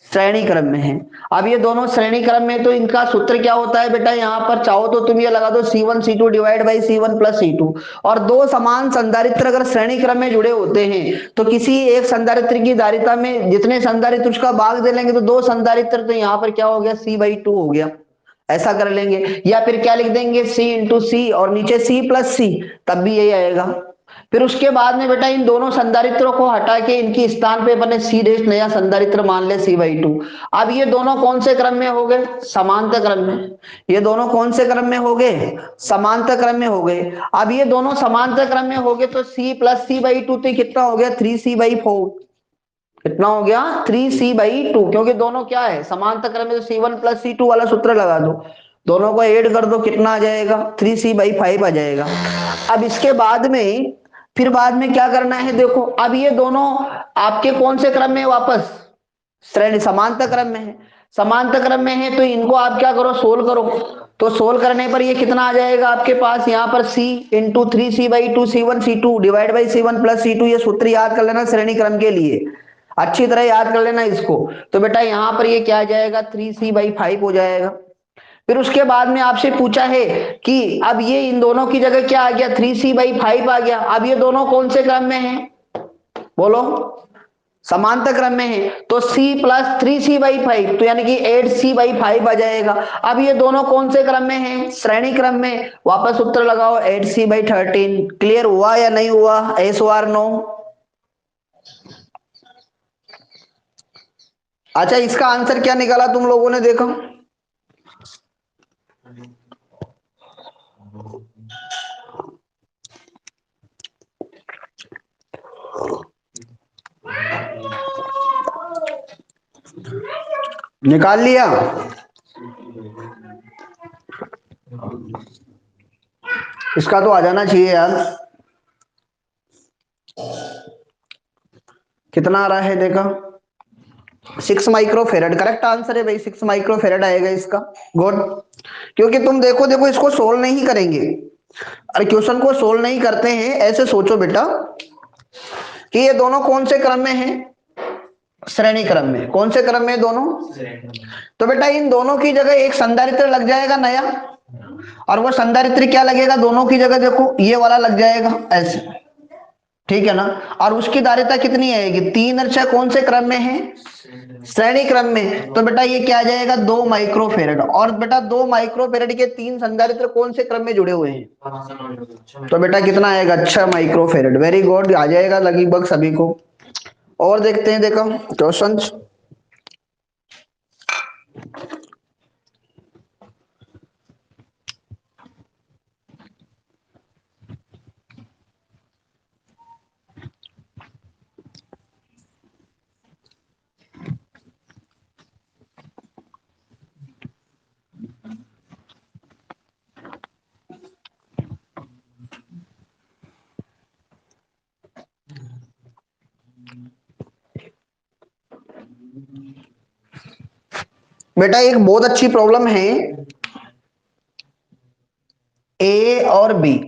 श्रेणी क्रम में है। अब ये दोनों श्रेणी क्रम में, तो इनका सूत्र क्या होता है बेटा? यहां पर चाहो तो तुम ये लगा दो C1 C2 divide by C1 plus C2। और दो समान संधारित्र अगर श्रेणी क्रम में जुड़े होते हैं तो किसी एक संधारित्र की धारिता में जितने संधारित्र उसका भाग दे लेंगे, तो दो संधारित्र, तो यहाँ पर क्या हो गया C/2 हो गया। ऐसा कर लेंगे, या फिर क्या लिख देंगे C इंटू सी और नीचे C प्लस C, तब भी यही आएगा। फिर उसके बाद में बेटा इन दोनों संधारित्रों को हटा के इनकी स्थान पे बने C डैश नया संधारित्र मान ले C/2। अब ये दोनों कौन से क्रम में हो गए? समांतर क्रम में। ये दोनों कौन से क्रम में हो गए? समांतर क्रम में हो गए। अब ये दोनों समांतर क्रम में हो गए तो C प्लस C/2 तो कितना हो गया? 3C/4। कितना हो गया? 3C/2, क्योंकि दोनों क्या है? समांतर क्रम में। तो C1 प्लस C2 वाला सूत्र लगा दो, दोनों को ऐड कर दो, कितना आ जाएगा? 3C/5 आ जाएगा। अब इसके बाद में फिर बाद में क्या करना है? देखो अब ये दोनों आपके कौन से क्रम में? वापस श्रेणी समांतर क्रम में है। समांतर क्रम में है तो इनको आप क्या करो? सोल्व करो। तो सोल्व करने पर ये कितना आ जाएगा आपके पास? यहाँ पर C into 3C/2 C1 C2 divide by C1 plus C2। ये सूत्र याद कर लेना श्रेणी क्रम के लिए, अच्छी तरह याद कर लेना इसको। तो बेटा यहां पर ये क्या आ जाएगा? 3C/5 हो जाएगा। फिर उसके बाद में आपसे पूछा है कि अब ये इन दोनों की जगह क्या आ गया? 3C/5 आ गया। अब ये दोनों कौन से क्रम में है? बोलो। समांतर क्रम में है। तो C प्लस 3C/5, तो यानी कि 8C/5 आ जाएगा। अब ये दोनों कौन से क्रम में है? श्रेणी क्रम में। वापस उत्तर लगाओ 8C/13। क्लियर हुआ या नहीं हुआ? yes or no? अच्छा, इसका आंसर क्या निकाला तुम लोगों ने? देखो निकाल लिया? इसका तो आ जाना चाहिए यार। कितना आ रहा है देखा? 6 माइक्रोफेरेड करेक्ट आंसर है भाई। 6 माइक्रोफेरेड आएगा इसका। गुड। क्योंकि तुम देखो देखो इसको सोल्व नहीं करेंगे, अरे क्वेश्चन को सोल्व नहीं करते हैं। ऐसे सोचो बेटा कि ये दोनों कौन से क्रम में हैं? श्रेणी क्रम में। कौन से क्रम में दोनों? तो बेटा इन दोनों की जगह एक संधारित्र लग जाएगा नया, और वो संधारित्र क्या लगेगा दोनों की जगह? देखो ये वाला लग जाएगा ऐसे, ठीक है ना। और उसकी धारिता कितनी आएगी? 3 और 6 कौन से क्रम में है? श्रेणी क्रम में। तो बेटा ये क्या आ जाएगा? 2 माइक्रोफेरेड। और बेटा 2 माइक्रोफेरेड के 3 संधारित्र कौन से क्रम में जुड़े हुए हैं? तो बेटा कितना आएगा? 6 माइक्रोफेरेड। वेरी गुड, आ जाएगा लगभग सभी को। और देखते हैं, देखो क्वेश्चन। बेटा एक बहुत अच्छी प्रॉब्लम है, ए और बी,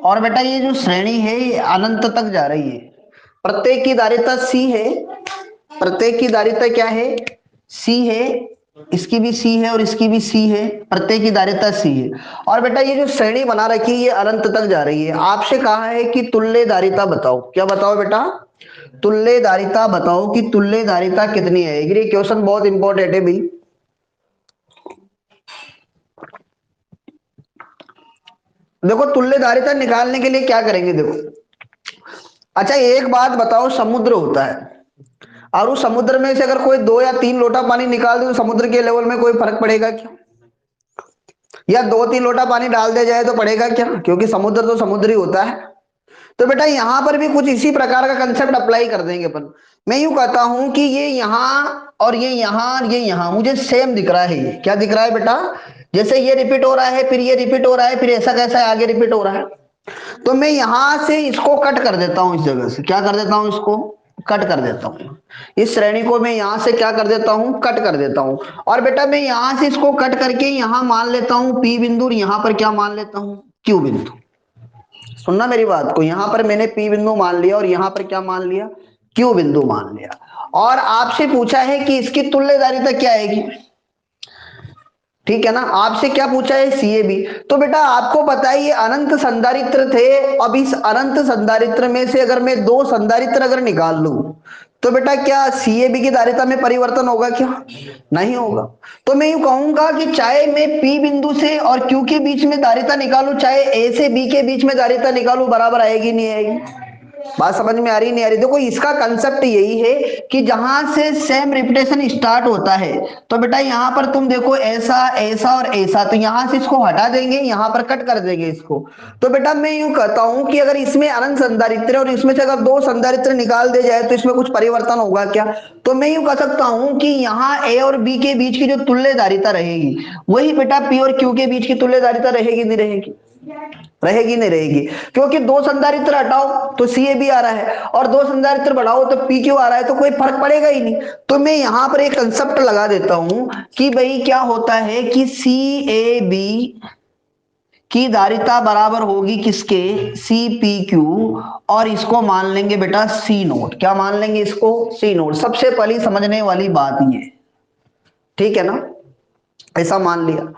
और बेटा ये जो श्रेणी है ये अनंत तक जा रही है, प्रत्येक की धारिता सी है, प्रत्येक की धारिता क्या है, सी है, इसकी भी सी है और इसकी भी सी है, प्रत्येक की धारिता सी है। और बेटा ये जो श्रेणी बना रखी है ये अनंत तक जा रही है। आपसे कहा है कि तुल्य धारिता बताओ, क्या बताओ बेटा, तुल्य धारिता बताओ कि तुल्य धारिता कितनी है। ये क्वेश्चन बहुत इंपॉर्टेंट है भाई। देखो तुल्य धारिता निकालने के लिए क्या करेंगे, देखो, अच्छा एक बात बताओ, समुद्र होता है और उस समुद्र में से अगर कोई 2 या 3 लोटा पानी निकाल दे तो समुद्र के लेवल में कोई फर्क पड़ेगा क्या, या 2-3 लोटा पानी डाल दिया जाए तो पड़ेगा क्या, क्योंकि समुद्र तो समुद्र ही होता है। तो बेटा यहां पर भी कुछ इसी प्रकार का कंसेप्ट अप्लाई कर देंगे अपन। मैं यूं कहता हूं कि ये यहां और ये यहां और ये यहां मुझे सेम दिख रहा है, ये क्या दिख रहा है बेटा, जैसे ये रिपीट हो रहा है फिर ये रिपीट हो रहा है फिर ऐसा कैसा है आगे रिपीट हो रहा है। तो मैं यहां से इसको कट कर देता हूं, इस जगह से क्या कर देता हूं, इसको कट कर देता हूं, इस श्रेणी को मैं यहां से क्या कर देता हूं, कट कर देता हूं। और बेटा मैं यहां से इसको कट करके यहां मान लेता हूं पी बिंदु और यहां पर क्या मान लेता हूं, क्यू बिंदु। सुनना मेरी बात को, यहां पर मैंने पी बिंदु मान लिया और यहां पर क्या मान लिया, क्यू बिंदु मान लिया। और आपसे पूछा है कि इसकी तुल्यकालिता क्या आएगी, ठीक है ना, आपसे क्या पूछा है, सीएबी। तो बेटा आपको पता है ये अनंत संधारित्र थे। अब इस अनंत संधारित्र में से अगर मैं 2 संधारित्र अगर निकाल लूं तो बेटा क्या सीएबी की धारिता में परिवर्तन होगा क्या, नहीं होगा। तो मैं यूं कहूंगा कि चाहे मैं पी बिंदु से और क्यू के बीच में धारिता निकालूं, चाहे ए से बी के बीच में धारिता निकालूं, बराबर आएगी नहीं आएगी। बात समझ में आ रही नहीं आ रही, देखो इसका कंसेप्ट यही है कि जहां से सेम रिपीटेशन स्टार्ट होता है, तो बेटा यहां पर तुम देखो ऐसा ऐसा और ऐसा, तो यहां से इसको हटा देंगे, यहां पर कट कर देंगे इसको। तो बेटा मैं यूं कहता हूं कि अगर इसमें अनंत संधारित्र और इसमें से अगर 2 संधारित्र निकाल दे जाए तो इसमें कुछ परिवर्तन होगा क्या। तो मैं यूं कह सकता हूं कि यहाँ ए और बी के बीच की जो तुल्य धारिता रहेगी वही बेटा पी और क्यू के बीच की तुल्य धारिता रहेगी नहीं रहेगी, रहेगी नहीं रहेगी, क्योंकि 2 संधारित्र हटाओ तो सी ए बी आ रहा है और 2 संधारित्र बढ़ाओ तो पी क्यू आ रहा है, तो कोई फर्क पड़ेगा ही नहीं। तो मैं यहां पर एक कंसेप्ट लगा देता हूं कि भाई क्या होता है कि सी ए बी की धारिता बराबर होगी किसके, सी पी क्यू, और इसको मान लेंगे बेटा सी नोट, क्या मान लेंगे इसको, सी नोट। सबसे पहली समझने वाली बात ये, ठीक है ना, ऐसा मान लिया।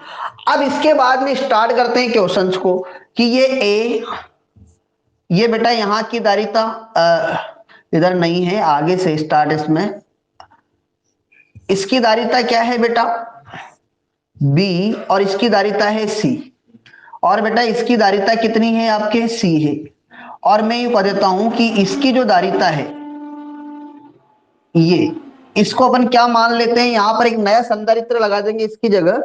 अब इसके बाद में स्टार्ट करते हैं क्वेश्चंस को कि ये ए, ये बेटा यहां की धारिता इधर नहीं है, आगे से स्टार्ट, इसमें इसकी धारिता क्या है बेटा बी और इसकी धारिता है सी, और बेटा इसकी धारिता कितनी है आपके सी है। और मैं ये कह देता हूं कि इसकी जो धारिता है ये, इसको अपन क्या मान लेते हैं, यहां पर एक नया संधारित्र लगा देंगे इसकी जगह,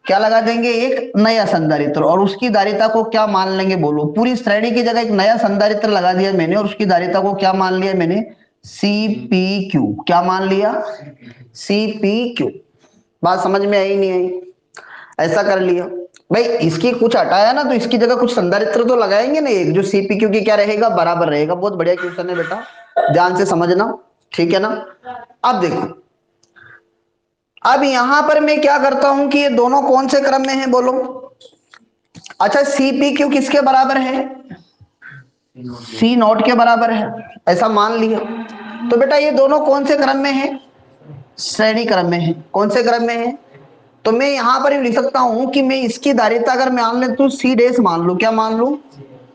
क्या लगा देंगे, एक नया संधारित्र, और उसकी धारिता को क्या मान लेंगे बोलो, पूरी श्रेणी की जगह एक नया संधारित्र लगा दिया मैंने और उसकी धारिता को क्या मान लिया मैंने, सी पी क्यू, क्या मान लिया, सी पी क्यू। बात समझ में आई नहीं आई, ऐसा कर लिया। भाई इसकी कुछ हटाया ना तो इसकी जगह कुछ संधारित्र तो लगाएंगे ना, एक जो सीपीक्यू की क्या रहेगा, बराबर रहेगा। बहुत बढ़िया क्वेश्चन है बेटा, ध्यान से समझना, ठीक है ना। अब देखो, अब यहां पर मैं क्या करता हूं कि ये दोनों कौन से क्रम में है बोलो, अच्छा सीपीक्यू किसके बराबर है, सी नॉट के बराबर है, ऐसा मान लिया। तो बेटा ये दोनों कौन से क्रम में है, श्रेणी क्रम में है, कौन से क्रम में है। तो मैं यहां पर लिख सकता हूं कि मैं इसकी धारिता अगर मान ले तो सी डैश मान लू, क्या मान लू,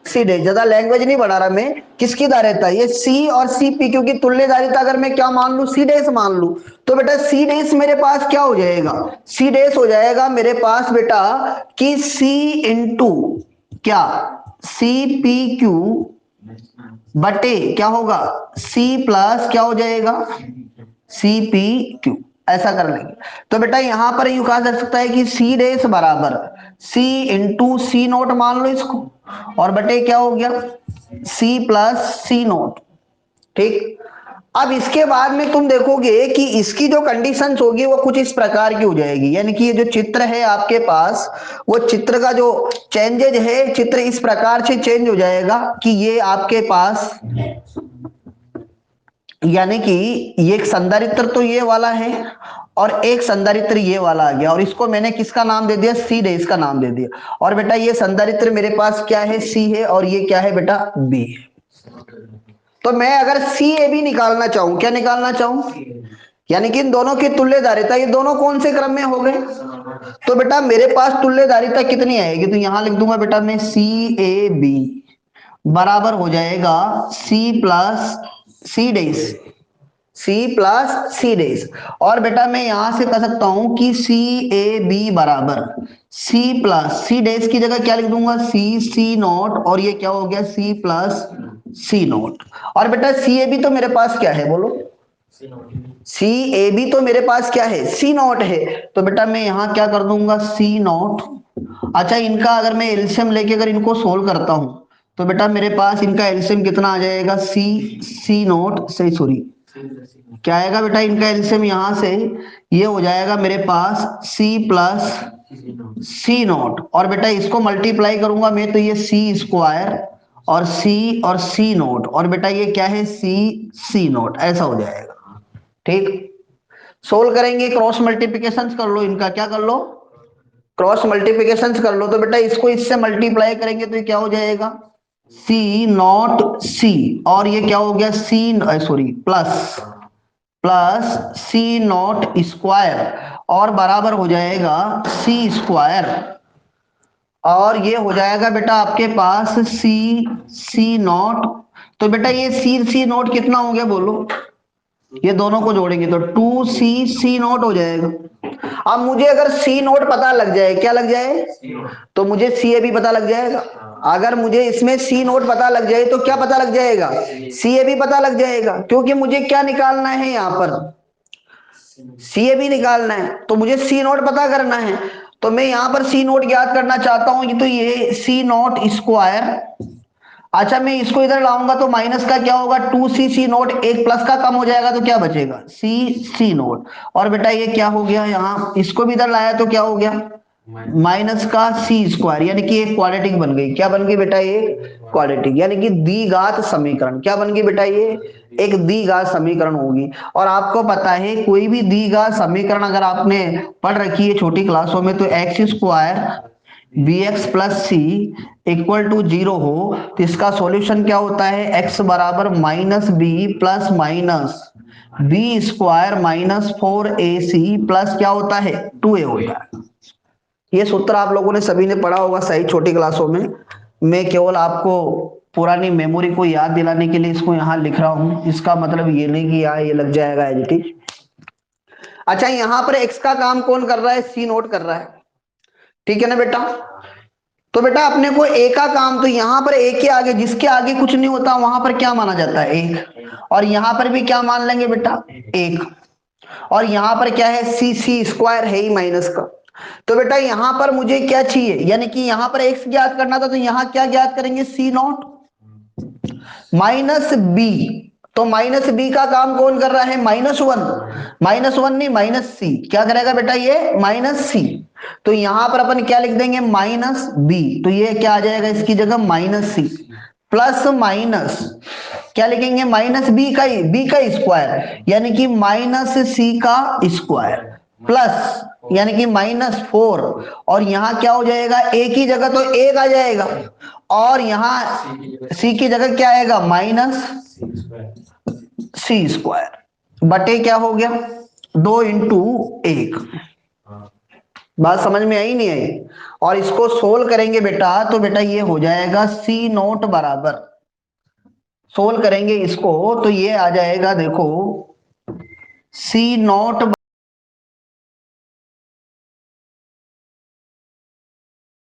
सी डैश, ज्यादा लैंग्वेज नहीं बढ़ा रहा मैं, किसकी धारिता, ये सी और सी पी क्यू की तुल्य धारिता अगर मैं क्या मान लू, सी डैश मान लू। तो बेटा सी डैश मेरे पास क्या हो जाएगा, सी डैश हो जाएगा मेरे पास बेटा कि सी इंटू क्या, सी पी क्यू बटे क्या होगा, सी प्लस क्या हो जाएगा, सी पी क्यू, ऐसा कर लेंगे। तो बेटा यहां पर यू कहा जा सकता है कि सी डेस बराबर सी इंटू सी नोट मान लो इसको, और बटे क्या हो गया, सी प्लस सी नोट। ठीक। अब इसके बाद में तुम देखोगे कि इसकी जो कंडीशंस होगी वो कुछ इस प्रकार की हो जाएगी, यानी कि ये जो चित्र है आपके पास, वो चित्र का जो चेंजेज है, चित्र इस प्रकार से चेंज हो जाएगा कि ये आपके पास, यानी कि ये एक संधारित्र तो ये वाला है और एक संधारित्र ये वाला आ गया, और इसको मैंने किसका नाम दे दिया, सी डे इसका नाम दे दिया। और बेटा ये संधारित्र मेरे पास क्या है, सी है, और ये क्या है बेटा, बी है। तो मैं अगर सी ए बी निकालना चाहूं, क्या निकालना चाहूं, यानी कि इन दोनों की तुल्यधारिता, ये दोनों कौन से क्रम में हो गए, तो बेटा मेरे पास तुल्यधारिता कितनी आएगी, तो यहां लिख दूंगा बेटा मैं सी ए बी बराबर हो जाएगा सी प्लस सी डेस, सी प्लस सी डेस। और बेटा मैं यहां से कह सकता हूं कि सी ए बी बराबर सी प्लस सी डेस की जगह क्या लिख दूंगा, सी सी नॉट, और ये क्या हो गया, सी प्लस सी नॉट। और बेटा सी ए बी तो मेरे पास क्या है बोलो, सी ए बी तो मेरे पास क्या है, सी नॉट है। तो बेटा मैं यहां क्या कर दूंगा, सी नॉट। अच्छा इनका अगर मैं एलसीएम लेके अगर इनको सोल्व करता हूं, तो बेटा मेरे पास इनका एलसीएम कितना आ जाएगा, सी सी नॉट से, सॉरी क्या आएगा बेटा इनका एलसीएम यहां से, ये हो जाएगा मेरे पास सी प्लस सी नॉट, और बेटा इसको मल्टीप्लाई करूंगा मैं तो ये सी स्क्वायर और सी नॉट, और बेटा ये क्या है, सी सी नॉट, ऐसा हो जाएगा। ठीक। सोल्व करेंगे, क्रॉस मल्टीप्लिकेशन कर लो इनका, क्या कर लो, क्रॉस मल्टीप्लिकेशन कर लो। तो बेटा इसको इससे मल्टीप्लाई करेंगे तो ये क्या हो जाएगा, सी नॉट सी, और ये क्या हो गया, C sorry plus plus C not square, और बराबर हो जाएगा सी स्क्वायर, और ये हो जाएगा बेटा आपके पास सी सी नॉट। तो बेटा ये सी सी नॉट कितना हो गया बोलो, ये दोनों को जोड़ेंगे तो टू सी सी नॉट हो जाएगा। अब मुझे अगर सी नोट पता लग जाए, क्या लग जाए, तो मुझे सी ए भी पता लग जाएगा। अगर मुझे इसमें सी नोट पता लग जाए तो क्या पता लग जाएगा, सी ए भी पता लग जाएगा, क्योंकि मुझे क्या निकालना है यहां पर, सी ए भी निकालना है, तो मुझे सी नोट पता करना है। तो मैं यहां पर सी नोट ज्ञात करना चाहता हूं, तो ये सी नोट स्क्वायर। अच्छा मैं इसको इधर लाऊंगा तो माइनस का क्या होगा, टू सी सी नोट, एक प्लस का कम हो जाएगा तो क्या बचेगा, सी सी नोट। और बेटा ये क्या हो गया, यहाँ इसको भी इधर लाया तो क्या हो गया, माइनस का सी स्क्वायर, यानी कि एक क्वाड्रेटिक बन गई, क्या बन गई बेटा, ये क्वाड्रेटिक, यानी कि द्विघात समीकरण, क्या बन गई बेटा, ये एक द्विघात समीकरण होगी। और आपको पता है कोई भी द्विघात समीकरण अगर आपने पढ़ रखी है छोटी क्लासों में, तो X square B X plus C equal to zero हो, तो इसका सॉल्यूशन क्या होता है, एक्स बराबर minus B plus minus B square minus four A C plus क्या होता है, टू ए होता है। ये सूत्र आप लोगों ने सभी ने पढ़ा होगा सही छोटी क्लासों में। मैं केवल आपको पुरानी मेमोरी को याद दिलाने के लिए इसको यहां लिख रहा हूं, इसका मतलब ये नहीं कि यहाँ ये लग जाएगा एज इट इज। अच्छा यहां पर एक्स का काम कौन कर रहा है, सी नोट कर रहा है, ठीक है ना बेटा। तो बेटा अपने को ए का काम, तो यहां पर ए के आगे, जिसके आगे कुछ नहीं होता वहां पर क्या माना जाता है, एक, और यहां पर भी क्या मान लेंगे बेटा, एक। और यहां पर क्या है, सी सी स्क्वायर है ही माइनस का। तो बेटा यहां पर मुझे क्या चाहिए, यानी कि यहां पर एक्स ज्ञात करना था, तो यहां क्या ज्ञात करेंगे, सी नॉट माइनस बी। तो माइनस बी का काम कौन कर रहा है, माइनस वन, माइनस वन नहीं माइनस सी, क्या करेगा बेटा ये माइनस सी। तो यहां पर अपन क्या लिख देंगे, माइनस बी, तो ये क्या आ जाएगा इसकी जगह, माइनस सी प्लस माइनस क्या लिखेंगे, माइनस बी का स्क्वायर, यानी कि माइनस सी का स्क्वायर प्लस, यानी कि माइनस फोर, और यहां क्या हो जाएगा, ए की जगह तो एक आ जाएगा, और यहां सी की जगह क्या आएगा, माइनस सी स्क्वायर बटे क्या हो गया, दो इंटू एक। बात समझ में आई नहीं आई। और इसको सोल्व करेंगे बेटा, तो बेटा ये हो जाएगा सी नोट बराबर, सोल्व करेंगे इसको तो ये आ जाएगा देखो, सी नोट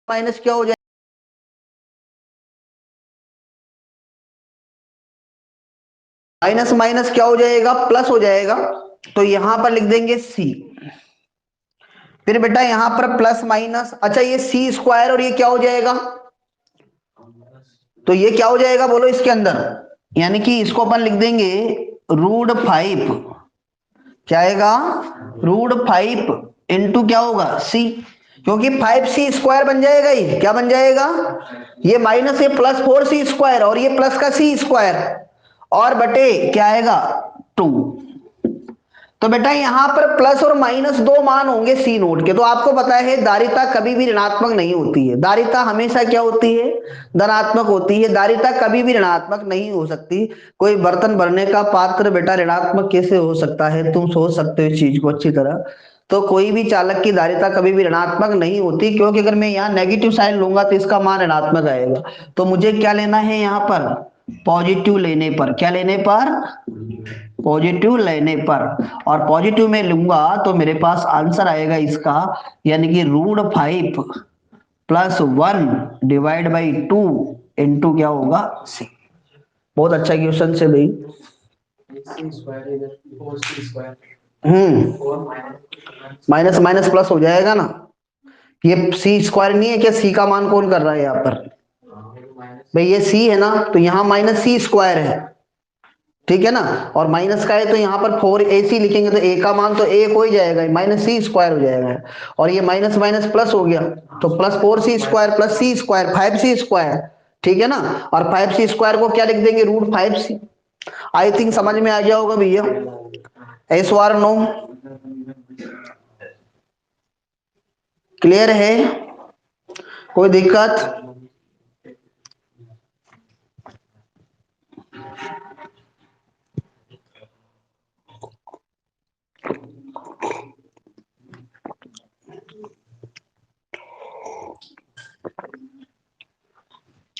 माइनस क्या हो जाएगा, माइनस माइनस क्या हो जाएगा, प्लस हो जाएगा। तो यहां पर लिख देंगे सी। फिर बेटा यहां पर प्लस माइनस, अच्छा ये सी स्क्वायर और ये क्या हो जाएगा, तो ये क्या हो जाएगा बोलो इसके अंदर, यानी कि इसको अपन लिख देंगे √5, क्या आएगा, √5 इंटू क्या होगा सी, क्योंकि 5c² बन जाएगा, ये क्या बन जाएगा, ये माइनस ये +4c² और ये प्लस का c² और बटे क्या आएगा 2। तो बेटा यहां पर प्लस और माइनस दो मान होंगे सी नोट के। तो आपको पता है दारिता कभी भी ऋणात्मक नहीं होती है, दारिता हमेशा क्या होती है, धनात्मक होती है, दारिता कभी भी ऋणात्मक नहीं हो सकती। कोई बर्तन भरने का पात्र बेटा ऋणात्मक कैसे हो सकता है, तुम सोच सकते हो इस चीज को अच्छी तरह। तो कोई भी चालक की धारिता कभी भी ऋणात्मक नहीं होती, क्योंकि अगर मैं यहाँ नेगेटिव साइन लूंगा तो इसका मान ऋणात्मक आएगा। तो मुझे क्या लेना है यहाँ पर, पॉजिटिव लेने पर, क्या लेने पर, पॉजिटिव लेने पर, और पॉजिटिव में लूंगा तो मेरे पास आंसर आएगा इसका, यानी कि √5 + 1 डिवाइड बाई 2 इंटू क्या होगा सी। बहुत अच्छा क्वेश्चन है भाई। माइनस माइनस प्लस हो जाएगा ना, ये c² नहीं है क्या, सी का मान कौन कर रहा है यहाँ पर, भाई ये सी है ना, तो यहाँ -c² है, ठीक है ना, और माइनस का है तो यहाँ पर 4ac लिखेंगे तो a का मान तो 1 हो ही जाएगा, -c² हो जाएगा, और ये माइनस माइनस प्लस हो गया, तो +4c² + c², 5c², ठीक है ना, और 5c² को क्या लिख देंगे √5c। आई थिंक समझ में आ गया होगा भैया, एस आर नो, क्लियर है, कोई दिक्कत।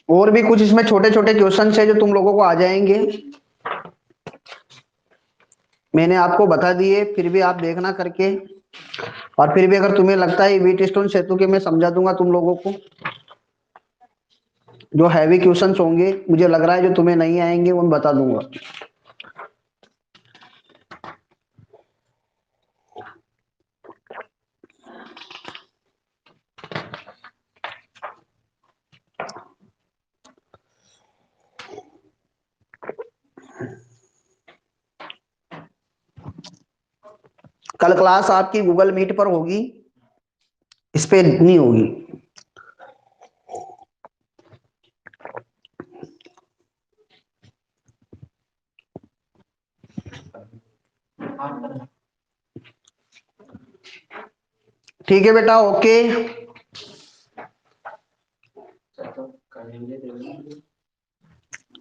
और भी कुछ इसमें छोटे छोटे क्वेश्चन है जो तुम लोगों को आ जाएंगे, मैंने आपको बता दिए, फिर भी आप देखना करके, और फिर भी अगर तुम्हें लगता है व्हीट स्टोन सेतु के मैं समझा दूंगा तुम लोगों को, जो हैवी क्वेश्चंस होंगे मुझे लग रहा है जो तुम्हें नहीं आएंगे वो मैं बता दूंगा। कल क्लास आपकी गूगल मीट पर होगी, इस पे नहीं होगी। ठीक है बेटा, ओके,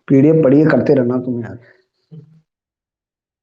पीडीएफ पढ़िए, करते रहना तुम यार।